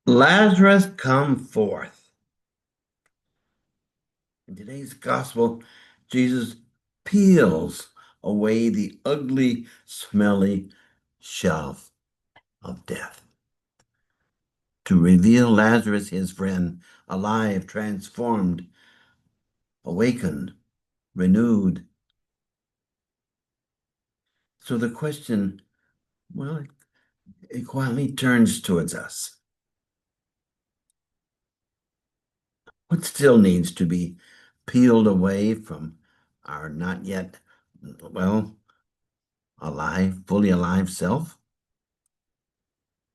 Lazarus, come forth. In today's gospel, Jesus peels away the ugly, smelly shelf of death to reveal Lazarus, his friend, alive, transformed, awakened, renewed. So the question, well, it quietly turns towards us. What still needs to be peeled away from our not yet, well, alive, fully alive self?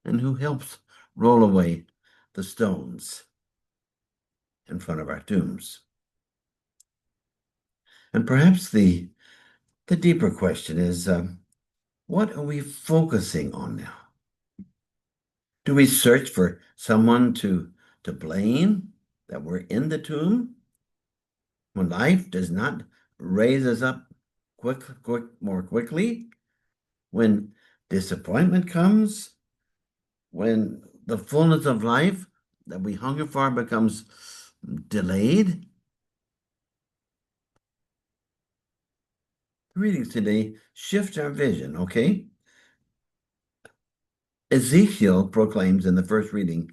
And who helps roll away the stones in front of our tombs? And perhaps the deeper question is, what are we focusing on now? Do we search for someone to blame that we're in the tomb when life does not raise us up more quickly? When disappointment comes? When the fullness of life that we hunger for becomes delayed? Readings today shift our vision, okay? Ezekiel proclaims in the first reading,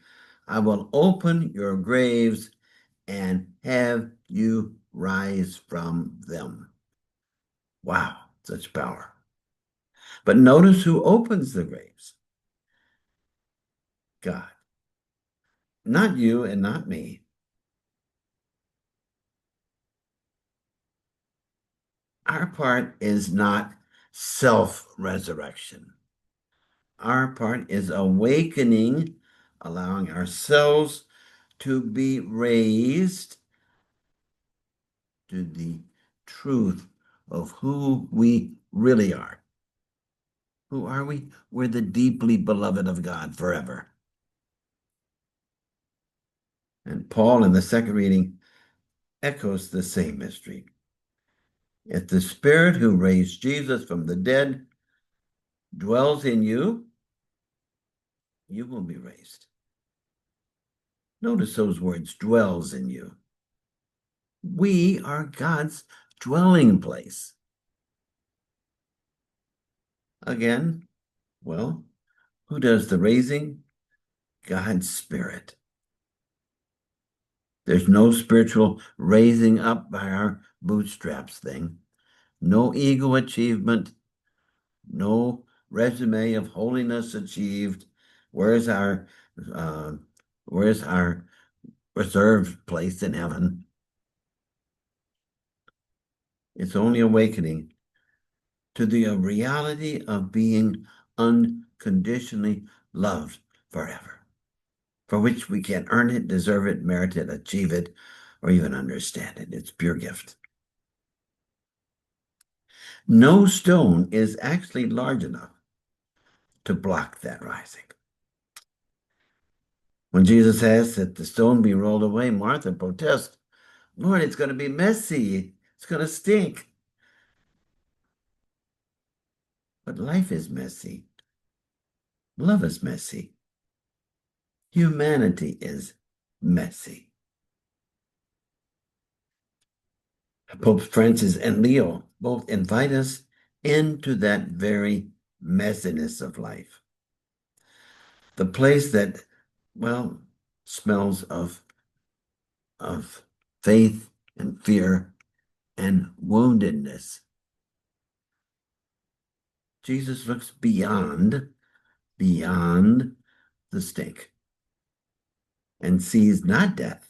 I will open your graves and have you rise from them. Wow, such power. But notice who opens the graves. God. Not you and not me. Our part is not self-resurrection. Our part is awakening, allowing ourselves to be raised to the truth of who we really are. Who are we? We're the deeply beloved of God forever. And Paul, in the second reading, echoes the same mystery. If the Spirit who raised Jesus from the dead dwells in you, you will be raised. Notice those words, dwells in you. We are God's dwelling place. Again, well, who does the raising? God's Spirit. There's no spiritual raising up by our bootstraps thing. No ego achievement. No resume of holiness achieved. Where's our uh, where's our reserved place in heaven? It's only awakening to the reality of being unconditionally loved forever, for which we can't earn it, deserve it, merit it, achieve it, or even understand it. It's pure gift. No stone is actually large enough to block that rising. When Jesus asked that the stone be rolled away, Martha protests, Lord, it's going to be messy. It's going to stink. But life is messy. Love is messy. Humanity is messy. Popes Francis and Leo both invite us into that very messiness of life. The place that, well, smells of faith and fear and woundedness. Jesus looks beyond the stink and sees not death,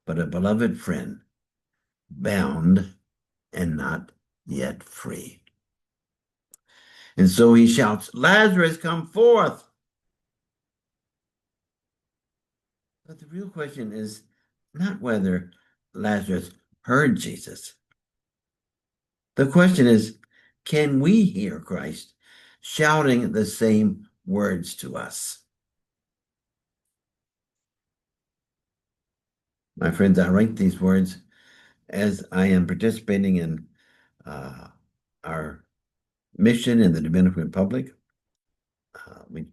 but a beloved friend, bound and not yet free. And so he shouts, Lazarus, come forth. But the real question is not whether Lazarus heard Jesus. The question is, can we hear Christ shouting the same words to us? My friends, I write these words as I am participating in our mission in the Dominican Republic. We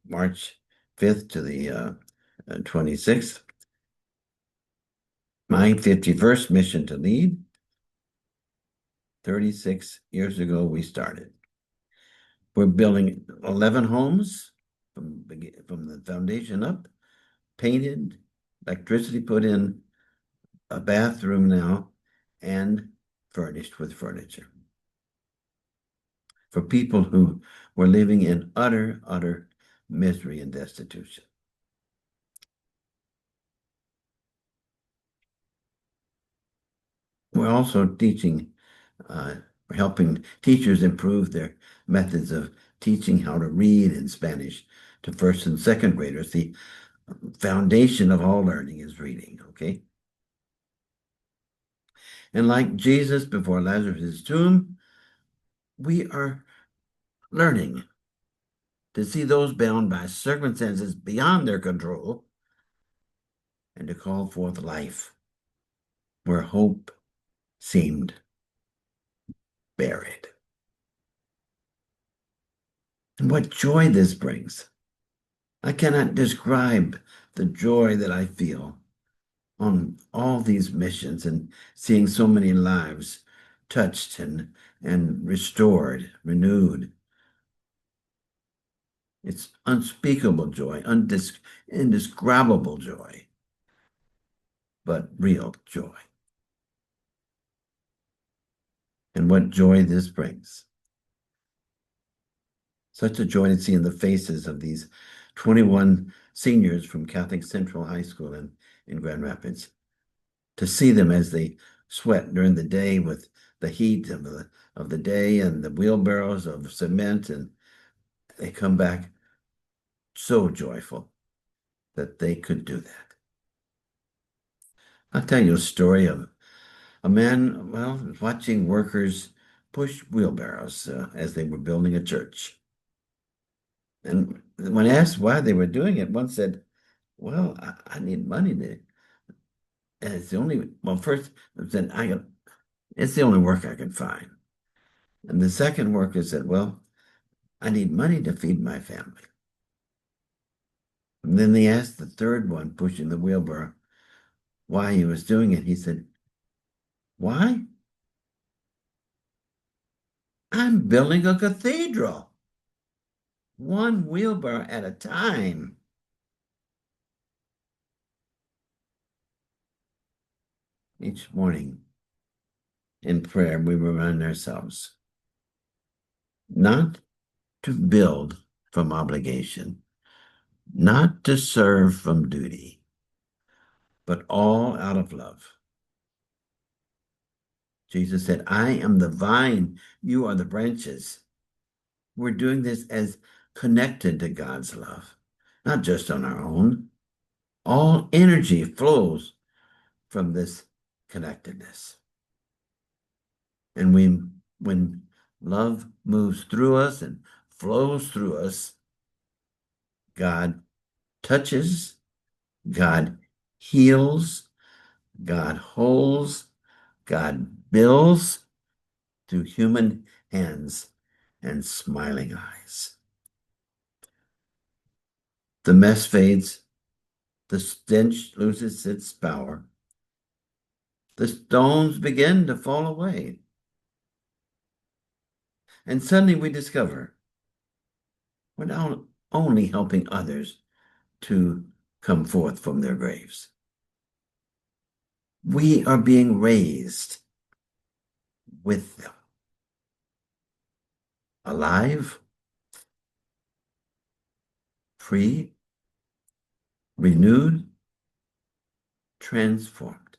march 5th to the 26th. My 51st mission to lead. 36 years ago, we started. We're building 11 homes from the foundation up, painted, electricity put in, a bathroom now, and furnished with furniture for people who were living in utter misery and destitution. We're also teaching, helping teachers improve their methods of teaching how to read in Spanish to first and second graders. The foundation of all learning is reading, okay? And like Jesus before Lazarus' tomb, we are learning to see those bound by circumstances beyond their control and to call forth life where hope seemed buried. And what joy this brings. I cannot describe the joy that I feel on all these missions and seeing so many lives touched and restored, renewed. It's unspeakable joy, indescribable joy, but real joy. And what joy this brings. Such a joy to see in the faces of these 21 seniors from Catholic Central High School in Grand Rapids, to see them as they sweat during the day with the heat of the day and the wheelbarrows of cement, and they come back so joyful that they could do that. I'll tell you a story of a man, well, watching workers push wheelbarrows as they were building a church. And when asked why they were doing it, one said, well, I need money to, and it's the only, well, first, said, it's the only work I can find. And the second worker said, well, I need money to feed my family. And then they asked the third one pushing the wheelbarrow why he was doing it. He said, why? I'm building a cathedral, one wheelbarrow at a time. Each morning in prayer, we remind ourselves not to build from obligation, not to serve from duty, but all out of love. Jesus said, I am the vine, you are the branches. We're doing this as connected to God's love, not just on our own. All energy flows from this connectedness. And when love moves through us and flows through us, God touches, God heals, God holds, God builds through human hands and smiling eyes. The mess fades, the stench loses its power, the stones begin to fall away. And suddenly we discover we're not only helping others to come forth from their graves. We are being raised with them, alive, free, renewed, transformed,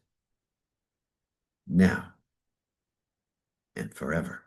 now and forever.